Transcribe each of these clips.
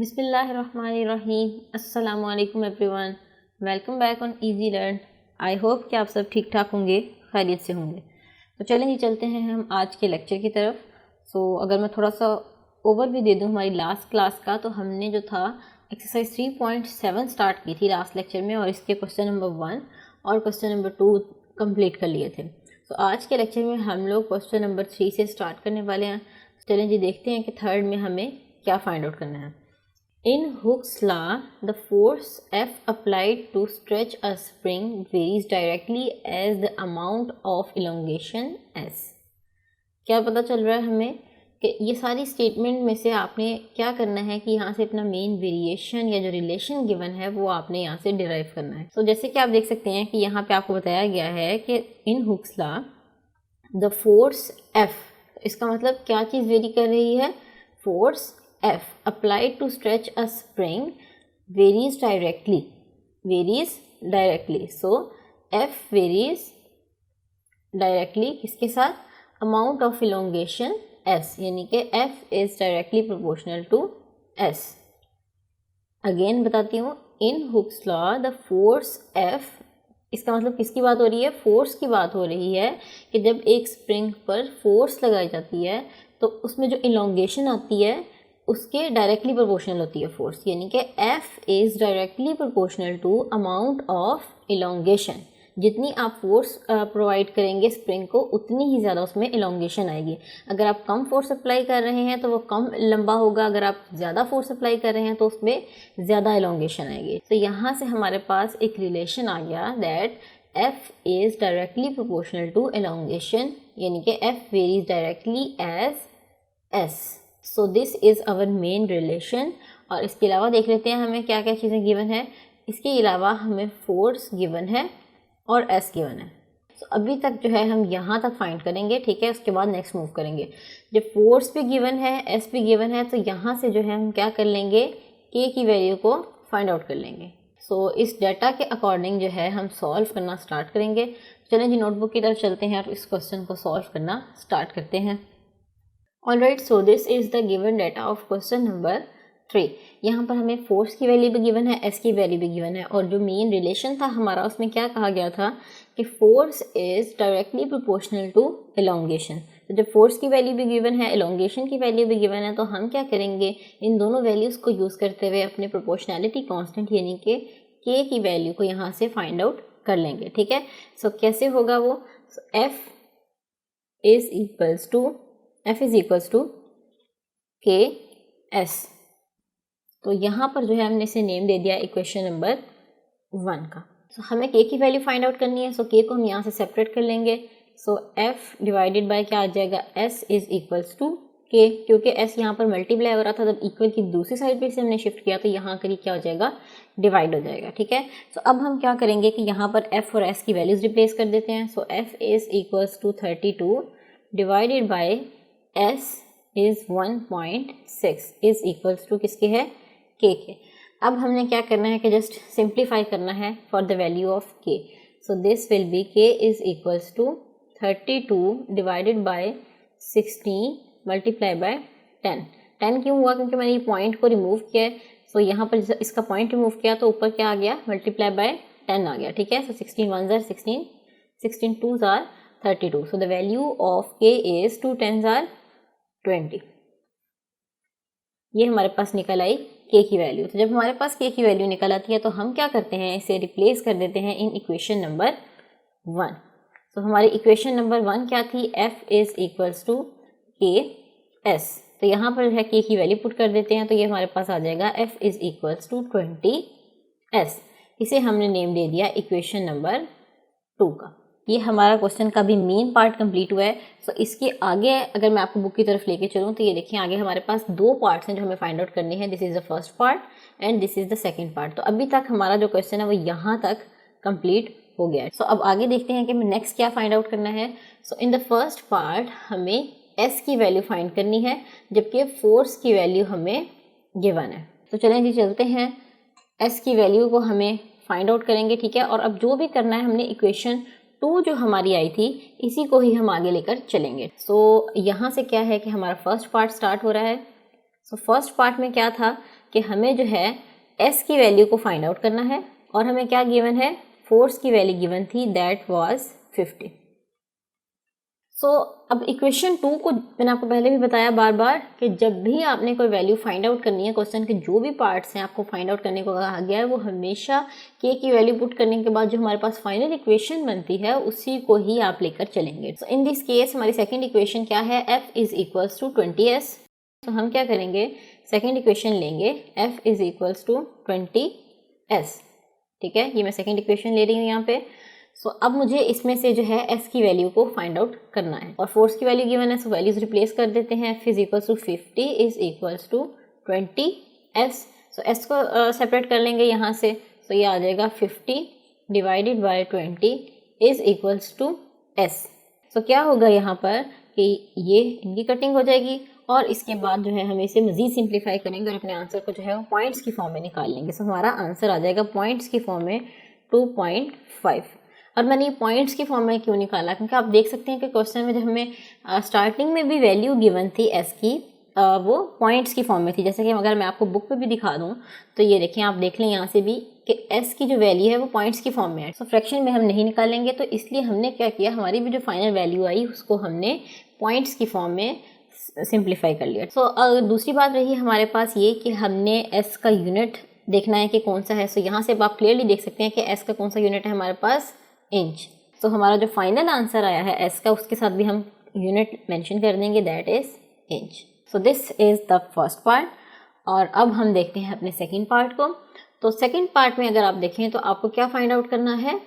बिस्मिल्लाहिर्रहमानिर्रहीम। अस्सलामु अलैकुम everyone, welcome back on easy learn. I hope कि आप सब ठीक ठाक होंगे, खैरियत से होंगे। तो चलें जी, चलते हैं हम आज के लेक्चर की तरफ। अगर मैं थोड़ा सा ओवरव्यू दे दूं हमारी लास्ट क्लास का, तो हमने जो था एक्सरसाइज 3.7 स्टार्ट की थी लास्ट लेक्चर में, और इसके क्वेश्चन नंबर 1 और क्वेश्चन नंबर 2 कंप्लीट कर लिए थे। आज के लेक्चर में हम लोग क्वेश्चन नंबर 3 से स्टार्ट करने वाले हैं। चलें जी, देखते हैं कि थर्ड में हमें क्या फाइंड आउट करना है। In Hooke's law, the force F applied to stretch a spring varies directly as the amount of elongation S। क्या पता चल रहा है हमें कि ये सारी स्टेटमेंट में से आपने क्या करना है कि यहाँ से अपना मेन वेरिएशन या जो रिलेशन गिवन है वो आपने यहाँ से डिराइव करना है। जैसे कि आप देख सकते हैं कि यहाँ पे आपको बताया गया है कि इन Hooke's law the force F, इसका मतलब क्या चीज़ वेरी कर रही है, force F applied to stretch a spring varies directly. So F varies directly किसके साथ, amount of elongation S, यानी कि F is directly proportional to S। Again बताती हूँ, in Hooke's law the force F, इसका मतलब किसकी बात हो रही है, फोर्स की बात हो रही है कि जब एक स्प्रिंग पर फोर्स लगाई जाती है तो उसमें जो इलोंगेशन आती है उसके डायरेक्टली प्रोपोर्शनल होती है फोर्स, यानी कि F is directly proportional to amount of elongation. जितनी आप फोर्स प्रोवाइड करेंगे स्प्रिंग को, उतनी ही ज़्यादा उसमें इलोंगेशन आएगी। अगर आप कम फोर्स अप्लाई कर रहे हैं तो वो कम लंबा होगा, अगर आप ज़्यादा फोर्स अप्लाई कर रहे हैं तो उसमें ज़्यादा इलोंगेशन आएगी। तो यहाँ से हमारे पास एक रिलेशन आ गया that F is directly proportional to elongation, यानी कि F varies directly as S। So this is our main relation. और इसके अलावा देख लेते हैं हमें क्या क्या चीज़ें गिवन है। इसके अलावा हमें फोर्स गिवन है और S गिवन है। अभी तक जो है हम यहाँ तक फाइंड करेंगे, ठीक है। उसके बाद नेक्स्ट मूव करेंगे। जब फोर्स भी गिवन है, S भी गिवन है, तो यहाँ से जो है हम क्या कर लेंगे, K की वैल्यू को फाइंड आउट कर लेंगे। इस डाटा के अकॉर्डिंग जो है हम सॉल्व करना स्टार्ट करेंगे। चलें जी, नोटबुक की तरफ चलते हैं और इस क्वेश्चन को सॉल्व करना स्टार्ट करते हैं। Alright, so this is the given data of question number 3। यहाँ पर हमें फोर्स की वैल्यू भी गिवन है, S की वैल्यू भी गिवन है, और जो मेन रिलेशन था हमारा उसमें क्या कहा गया था कि force is directly proportional to elongation. तो जब फोर्स की वैल्यू भी गिवन है, एलोंगेशन की वैल्यू भी गिवन है, तो हम क्या करेंगे, इन दोनों वैल्यूज़ को यूज़ करते हुए अपने प्रोपोर्शनैलिटी कांस्टेंट यानी कि K की वैल्यू को यहाँ से फाइंड आउट कर लेंगे, ठीक है। कैसे होगा वो, F इज़ इक्वल्स टू के एस। तो यहाँ पर जो है हमने इसे नेम दे दिया इक्वेशन नंबर 1 का। हमें के की वैल्यू फाइंड आउट करनी है। के को हम यहाँ से सेपरेट कर लेंगे। एफ डिवाइडेड बाय क्या आ जाएगा, एस इज इक्वल्स टू के, क्योंकि एस यहाँ पर मल्टीप्लाई हो रहा था, जब इक्वल की दूसरी साइड पे से हमने शिफ्ट किया तो यहाँ करीब क्या हो जाएगा, डिवाइड हो जाएगा, ठीक है। अब हम क्या करेंगे कि यहाँ पर एफ और एस की वैल्यूज रिप्लेस कर देते हैं। F is equals to 32 divided by S is 1.6 is equals to किसके है, K के। अब हमने क्या करना है कि जस्ट सिंप्लीफाई करना है for the value of K। This will be K is equals to 32 divided by 16 multiply by 10 क्यों हुआ, क्योंकि मैंने ये पॉइंट को रिमूव किया है। यहाँ पर इसका पॉइंट रिमूव किया तो ऊपर क्या आ गया, मल्टीप्लाई बाय 10 आ गया, ठीक है। 16 1s are 16, 16 2s are 32। The value of K is 2 10s are 20। ये हमारे पास निकल आई K की वैल्यू। तो जब हमारे पास K की वैल्यू निकल आती है तो हम क्या करते हैं, इसे रिप्लेस कर देते हैं इन इक्वेशन नंबर 1। हमारी इक्वेशन नंबर 1 क्या थी, F इज इक्वल्स टू के एस। तो यहाँ पर है K की वैल्यू पुट कर देते हैं, तो ये हमारे पास आ जाएगा F is equals to 20S। इसे हमने नेम दे दिया इक्वेशन नंबर 2 का। ये हमारा क्वेश्चन का भी मेन पार्ट कंप्लीट हुआ है। इसके आगे अगर मैं आपको बुक की तरफ लेके चलूँ तो ये देखिए, आगे हमारे पास 2 पार्ट्स हैं जो हमें फाइंड आउट करने हैं। This is the first part and this is the second part. तो अभी तक हमारा जो क्वेश्चन है वो यहाँ तक कंप्लीट हो गया है। अब आगे देखते हैं कि हमें नेक्स्ट क्या फाइंड आउट करना है। इन द फर्स्ट पार्ट हमें S की वैल्यू फाइंड करनी है, जबकि फोर्स की वैल्यू हमें गिवन है। तो चलें जी, चलते हैं, S की वैल्यू को हमें फाइंड आउट करेंगे, ठीक है। और अब जो भी करना है, हमने इक्वेशन 2 जो हमारी आई थी इसी को ही हम आगे लेकर चलेंगे। यहाँ से क्या है कि हमारा फर्स्ट पार्ट स्टार्ट हो रहा है। फर्स्ट पार्ट में क्या था कि हमें जो है s की वैल्यू को फाइंड आउट करना है और हमें क्या गिवन है, फोर्स की वैल्यू गिवन थी, दैट वाज 50। सो अब इक्वेशन 2 को मैंने आपको पहले भी बताया बार बार कि जब भी आपने कोई वैल्यू फाइंड आउट करनी है, क्वेश्चन के जो भी पार्ट्स हैं आपको फाइंड आउट करने को कहा गया है, वो हमेशा k की वैल्यू पुट करने के बाद जो हमारे पास फाइनल इक्वेशन बनती है उसी को ही आप लेकर चलेंगे। सो इन दिस केस हमारी सेकेंड इक्वेशन क्या है, f is equals to 20s। तो हम क्या करेंगे, सेकेंड इक्वेशन लेंगे, f is equals to 20s। ठीक है, ये मैं सेकेंड इक्वेशन ले रही हूँ यहाँ पे। सो अब मुझे इसमें से जो है s की वैल्यू को फाइंड आउट करना है और फोर्स की वैल्यू गिवन है, सो वैल्यूज रिप्लेस कर देते हैं। f is equals to 50 is equals to 20s। So s को सेपरेट कर लेंगे यहाँ से, सो ये आ जाएगा 50 divided by 20 is equals to s। So क्या होगा यहाँ पर कि ये इनकी कटिंग हो जाएगी और इसके बाद जो है हम इसे मज़ीद सिंप्लीफाई करेंगे और अपने आंसर को जो है वो पॉइंट्स की फॉर्म में निकाल लेंगे। सो हमारा आंसर आ जाएगा पॉइंट्स की फॉर्म में 2.5। और मैंने ये पॉइंट्स की फॉर्म में क्यों निकाला, क्योंकि आप देख सकते हैं कि क्वेश्चन में जब हमें स्टार्टिंग में भी वैल्यू गिवन थी s की, वो पॉइंट्स की फॉर्म में थी। जैसे कि अगर मैं आपको बुक पे भी दिखा दूँ तो ये देखें, आप देख लें यहाँ से भी कि s की जो वैल्यू है वो पॉइंट्स की फॉर्म में है। सो फ्रैक्शन में हम नहीं निकालेंगे, तो इसलिए हमने क्या किया, हमारी भी जो फाइनल वैल्यू आई उसको हमने पॉइंट्स की फॉर्म में सिंप्लीफाई कर लिया। सो दूसरी बात रही हमारे पास ये कि हमने s का यूनिट देखना है कि कौन सा है। सो यहाँ से आप क्लियरली देख सकते हैं कि s का कौन सा यूनिट है हमारे पास, इंच। तो हमारा जो फाइनल आंसर आया है s का, उसके साथ भी हम यूनिट मेंशन कर देंगे, that is inch. So this is the first part. और अब हम देखते हैं अपने सेकंड पार्ट को। तो सेकंड पार्ट में अगर आप देखें तो आपको क्या फाइंड आउट करना है,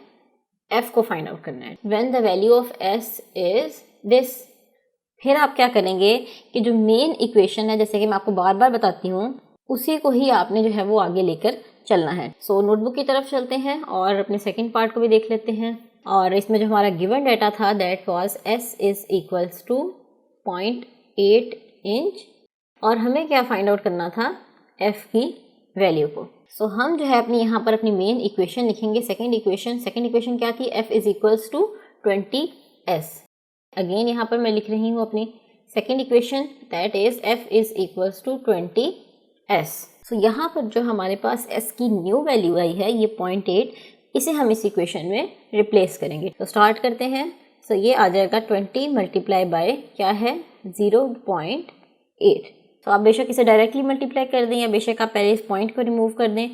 f को फाइंड आउट करना है। When the value of s is this, फिर आप क्या करेंगे कि जो मेन इक्वेशन है, जैसे कि मैं आपको बार बार बताती हूँ, उसी को ही आपने जो है वो आगे लेकर चलना है। सो नोटबुक की तरफ चलते हैं और अपने सेकंड पार्ट को भी देख लेते हैं। और इसमें जो हमारा गिवन डाटा था that was s is equals to 0.8 inch और हमें क्या फाइंड आउट करना था, f की वैल्यू को। सो हम जो है अपनी यहाँ पर अपनी मेन इक्वेशन लिखेंगे, सेकंड इक्वेशन क्या थी, f is equals to 20s। Again यहाँ पर मैं लिख रही हूँ अपनी second equation, that is f is equals to 20s। So यहाँ पर जो हमारे पास s की न्यू वैल्यू आई है ये 0.8, इसे हम इस इक्वेशन में रिप्लेस करेंगे। तो स्टार्ट करते हैं। सो ये आ जाएगा 20 मल्टीप्लाई बाय क्या है, 0.8। तो आप बेशक इसे डायरेक्टली मल्टीप्लाई कर दें या बेशक आप पहले इस पॉइंट को रिमूव कर दें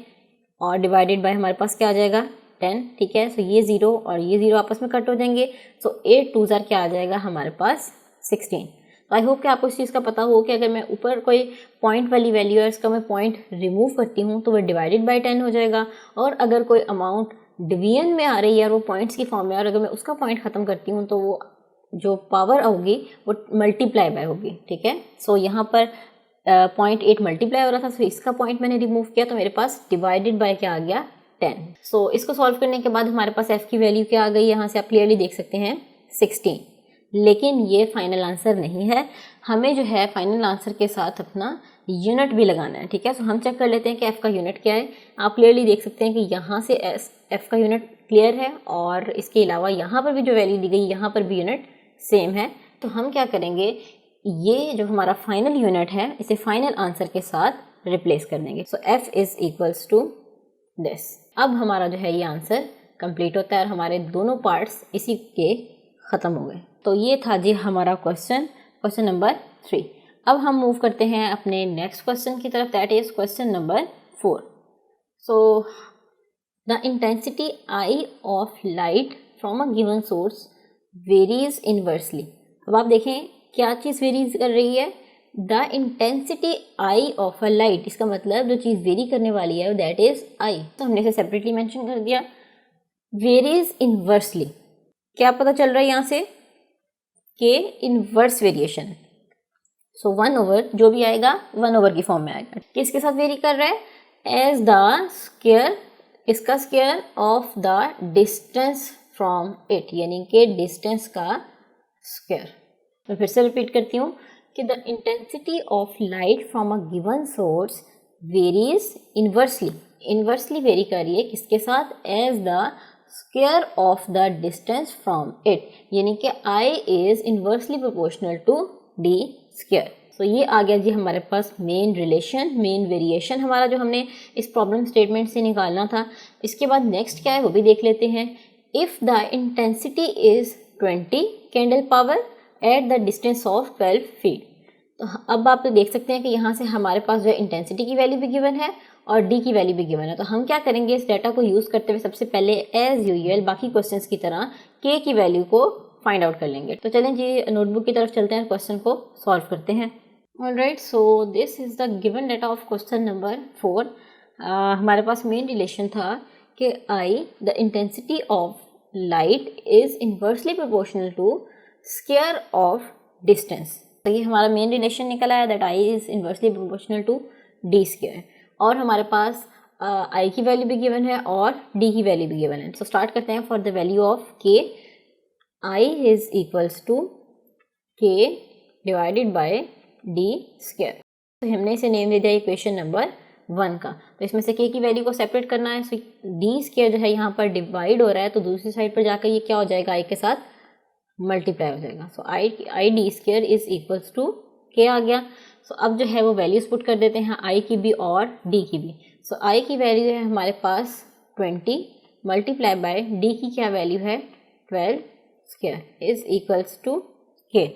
और डिवाइडेड बाय हमारे पास क्या आ जाएगा, 10। ठीक है, सो ये 0 और ये 0 आपस में कट हो जाएंगे। सो 8 2 क्या आ जाएगा हमारे पास, 16। तो आई होप कि आपको इस चीज़ का पता हो कि अगर मैं ऊपर कोई पॉइंट वाली वैल्यू है इसका मैं पॉइंट रिमूव करती हूँ तो वह डिवाइडेड बाय 10 हो जाएगा। और अगर कोई अमाउंट डिवीजन में आ रही है और वो पॉइंट्स की फॉर्म में, और अगर मैं उसका पॉइंट ख़त्म करती हूँ तो वो जो पावर होगी वो मल्टीप्लाई बाय होगी। ठीक है, सो यहाँ पर 0.8 मल्टीप्लाई हो रहा था, सो इसका पॉइंट मैंने रिमूव किया तो मेरे पास डिवाइडेड बाय क्या आ गया, 10। सो इसको सॉल्व करने के बाद हमारे पास f की वैल्यू क्या आ गई, यहाँ से आप क्लियरली देख सकते हैं 16। लेकिन ये फाइनल आंसर नहीं है, हमें जो है फाइनल आंसर के साथ अपना यूनिट भी लगाना है। ठीक है, सो हम चेक कर लेते हैं कि f का यूनिट क्या है। आप क्लियरली देख सकते हैं कि यहाँ से f का यूनिट क्लियर है और इसके अलावा यहाँ पर भी जो वैल्यू दी गई यहाँ पर भी यूनिट सेम है। तो हम क्या करेंगे, ये जो हमारा फाइनल यूनिट है इसे फाइनल आंसर के साथ रिप्लेस कर देंगे। So f is equals to this. अब हमारा जो है ये आंसर कंप्लीट होता है और हमारे दोनों पार्ट्स इसी के ख़त्म हो गए। तो ये था जी हमारा क्वेश्चन नंबर 3। अब हम मूव करते हैं अपने नेक्स्ट क्वेश्चन की तरफ, that is question number 4। So the intensity I of light from a given source varies inversely. अब आप देखें क्या चीज़ वेरीज कर रही है, the intensity I of a light, इसका मतलब जो चीज़ वेरी करने वाली है दैट इज I। तो हमने इसे सेपरेटली मेंशन कर दिया। वेरीज इनवर्सली, क्या पता चल रहा है यहाँ से कि इनवर्स वेरिएशन। सो 1/, जो भी आएगा 1/, की फॉर्म में आएगा। किसके साथ वेरी कर रहा है, एज द स्क्वायर, इसका square of the distance from it, यानी कि डिस्टेंस का स्क्वायर। मैं फिर से रिपीट करती हूँ कि the intensity of light from a given source varies inversely vary कर रही है किसके साथ, as the square of the distance from it, यानी कि I is inversely proportional to d square. So ये आ गया जी हमारे पास मेन रिलेशन, मेन वेरिएशन हमारा जो हमने इस प्रॉब्लम स्टेटमेंट से निकालना था। इसके बाद नेक्स्ट क्या है वो भी देख लेते हैं। If the intensity is 20 candle power at the distance of 12 feet. तो अब आप देख सकते हैं कि यहाँ से हमारे पास जो है इंटेंसिटी की वैल्यू भी गिवन है और डी की वैल्यू भी गिवन है। तो हम क्या करेंगे, इस डाटा को यूज़ करते हुए सबसे पहले एज यूजुअल बाकी क्वेश्चंस की तरह के की वैल्यू को फाइंड आउट कर लेंगे। तो चलें जी नोटबुक की तरफ चलते हैं, क्वेश्चन को सॉल्व करते हैं। Alright, so this is the given data of question number 4। हमारे पास मेन रिलेशन था कि I the intensity of light is inversely proportional to square of distance. तो ये हमारा मेन रिलेशन निकल आया that I is inversely proportional to D square. और हमारे पास आई की वैल्यू भी गिवन है और डी की वैल्यू भी गिवन है। सो स्टार्ट करते हैं। फॉर द वैल्यू ऑफ के, आई इज इक्वल्स टू के डिवाइडेड बाय डी स्क्वायर। तो हमने इसे नेम दे दिया इक्वेशन नंबर 1 का। तो इसमें से के की वैल्यू को सेपरेट करना है। सो डी स्क्वायर जो है यहाँ पर डिवाइड हो रहा है, तो दूसरी साइड पर जाकर ये क्या हो जाएगा, आई के साथ मल्टीप्लाई हो जाएगा। So I D square is equals to K आ गया। सो अब जो है वो वैल्यूज पुट कर देते हैं, आई की भी और डी की भी। सो आई की वैल्यू है हमारे पास 20 मल्टीप्लाई बाय डी की क्या वैल्यू है 12 स्क्वायर इज इक्वल्स टू के।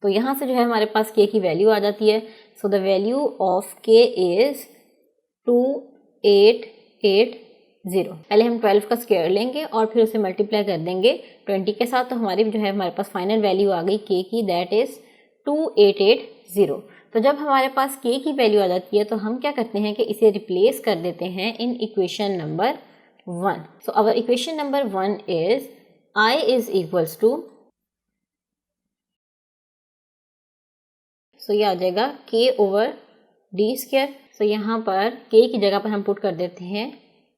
तो यहाँ से जो है हमारे पास के की वैल्यू आ जाती है। सो द वैल्यू ऑफ के इज 2880। पहले हम 12 का स्क्वायर लेंगे और फिर उसे मल्टीप्लाई कर देंगे 20 के साथ। तो हमारी जो है हमारे पास फाइनल वैल्यू आ गई के की, दैट इज 2880। तो जब हमारे पास के की वैल्यू आ जाती है तो हम क्या करते हैं कि इसे रिप्लेस कर देते हैं in equation number 1। So our equation number 1 is I is equals to, so ये आ जाएगा के ओवर डी स्क्वायर। सो यहाँ पर के की जगह पर हम पुट कर देते हैं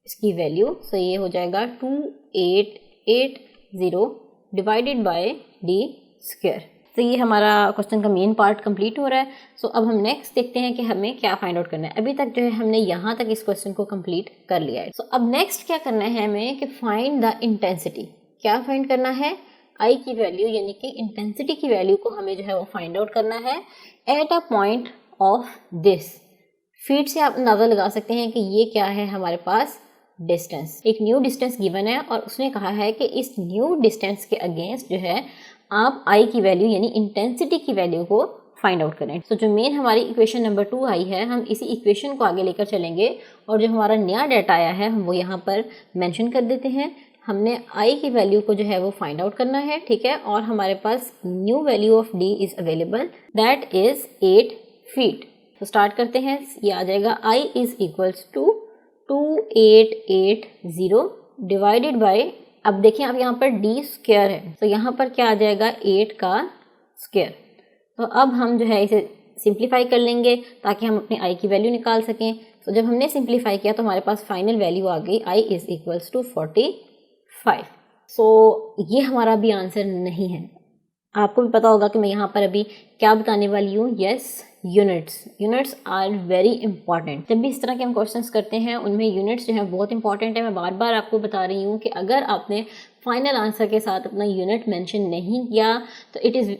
इसकी वैल्यू। सो ये हो जाएगा 2880 डिवाइडेड बाय डी स्क्वायर। तो ये हमारा क्वेश्चन का मेन पार्ट कंप्लीट हो रहा है। सो अब हम नेक्स्ट देखते हैं कि हमें क्या फाइंड आउट करना है। अभी तक जो है हमने यहाँ तक इस क्वेश्चन को कंप्लीट कर लिया है। सो अब नेक्स्ट क्या करना है हमें कि फाइंड द इंटेंसिटी। क्या फाइंड करना है, आई की वैल्यू यानी कि इंटेंसिटी की वैल्यू को हमें जो है वो फाइंड आउट करना है at a point of this. Feet से आप अंदाज़ा लगा सकते हैं कि ये क्या है हमारे पास डिस्टेंस। एक न्यू डिस्टेंस गिवन है और उसने कहा है कि इस न्यू डिस्टेंस के अगेंस्ट जो है आप आई की वैल्यू यानी इंटेंसिटी की वैल्यू को फाइंड आउट करें। तो जो मेन हमारी इक्वेशन नंबर 2 आई है, हम इसी इक्वेशन को आगे लेकर चलेंगे और जो हमारा नया डाटा आया है हम वो यहाँ पर मेंशन कर देते हैं। हमने आई की वैल्यू को जो है वो फाइंड आउट करना है, ठीक है। और हमारे पास new value of D is available, that is 8 feet. तो स्टार्ट करते हैं। ये आ जाएगा I is equals to 2880 divided by, अब देखिए अब यहाँ पर डी स्क्वायर है तो यहाँ पर क्या आ जाएगा 8 का स्क्वायर। तो अब हम जो है इसे सिंप्लीफाई कर लेंगे ताकि हम अपनी आई की वैल्यू निकाल सकें। तो जब हमने सिंप्लीफाई किया तो हमारे पास फाइनल वैल्यू आ गई आई इज़ इक्वल्स टू 45। सो ये हमारा भी आंसर नहीं है। आपको भी पता होगा कि मैं यहाँ पर अभी क्या बताने वाली हूँ। Yes, units are very important. जब भी इस तरह के हम क्वेश्चंस करते हैं उनमें यूनिट्स जो है बहुत इंपॉर्टेंट है। मैं बार बार आपको बता रही हूँ कि अगर आपने फाइनल आंसर के साथ अपना यूनिट मेंशन नहीं किया तो it is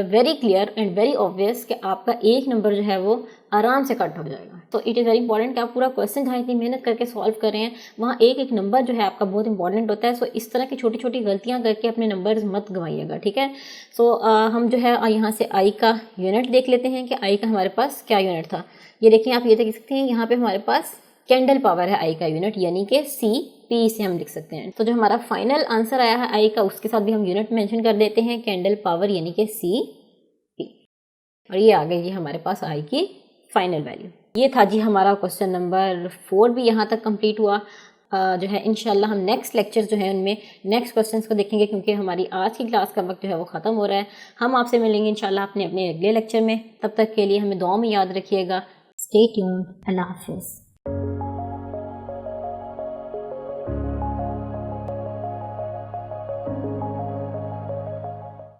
very clear and very obvious कि आपका एक नंबर जो है वो आराम से कट हो जाएगा। तो इट इज़ वेरी इंपॉर्टेंट कि आप पूरा क्वेश्चन जहाँ इतनी मेहनत करके सॉल्व कर रहे हैं वहाँ एक एक नंबर जो है आपका बहुत इंपॉर्टेंट होता है। सो इस तरह की छोटी छोटी गलतियाँ करके अपने नंबर्स मत गंवाइएगा, ठीक है। सो हम जो है यहाँ से आई का यूनिट देख लेते हैं कि आई का हमारे पास क्या यूनिट था। ये देखिए आप ये देख सकते हैं यहाँ पे हमारे पास कैंडल पावर है आई का यूनिट यानी कि CP से हम लिख सकते हैं। तो जो हमारा फाइनल आंसर आया है आई का उसके साथ भी हम यूनिट मेंशन कर देते हैं कैंडल पावर यानी कि CP। और ये आ गई जी हमारे पास आई की फाइनल वैल्यू। ये था जी हमारा क्वेश्चन नंबर 4 भी यहाँ तक कंप्लीट हुआ। जो है इंशाल्लाह हम नेक्स्ट लेक्चर जो है उनमें नेक्स्ट क्वेश्चंस को देखेंगे क्योंकि हमारी आज की क्लास का वक्त जो है वो ख़त्म हो रहा है। हम आपसे मिलेंगे इंशाल्लाह अपने अगले लेक्चर में। तब तक के लिए हमें दुआ में याद रखिएगा। Stay tuned. अल्लाह हाफिज़।